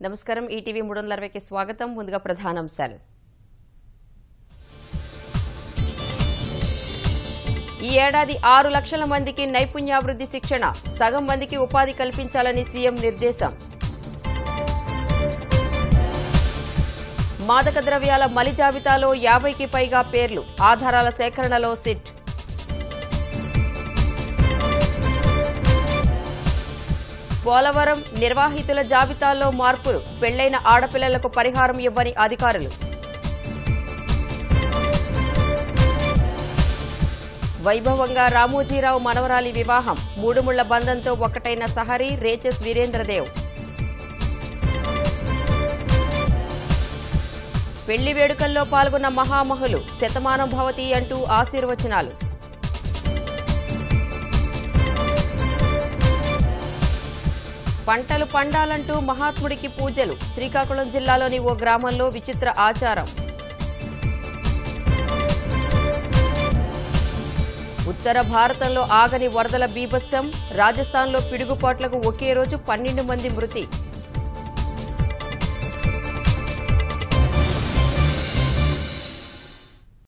నమస్కారం ఈటీవీ 360కి స్వాగతం. ముందుగా ప్రధానాంశాలు. ఈ ఏడాది 6 లక్షల మందికి నైపుణ్యాభివృద్ధి శిక్షణ, సగం మందికి ఉపాధి కల్పించాలని సీఎం నిర్దేశం. మాదక ద్రవ్యాల మలి జాబితాలో 50కి పైగా పేర్లు, ఆధారాల సేకరణలో సిట్. పోలవరం నిర్వాహితుల జాబితాలో మార్పులు, పెళ్లైన ఆడపిల్లలకు పరిహారం ఇవ్వని అధికారులు. వైభవంగా రామోజీరావు మనవరాలి వివాహం, 3 ముళ్ల బంధంతో ఒక్కటైన సహరి, రేచెస్ వీరేంద్రదేవ్. పెళ్లి వేడుకల్లో పాల్గొన్న మహామహులు, శతమానం భవతి అంటూ ఆశీర్వచనాలు. పంటలు పండాలంటూ మహాత్ముడికి పూజలు, శ్రీకాకుళం జిల్లాలోని ఓ గ్రామంలో విచిత్ర ఆచారం. ఉత్తర భారతంలో ఆగని వరదల బీభత్సం, రాజస్థాన్లో పిడుగుపాట్లకు ఒకే రోజు 12 మంది మృతి.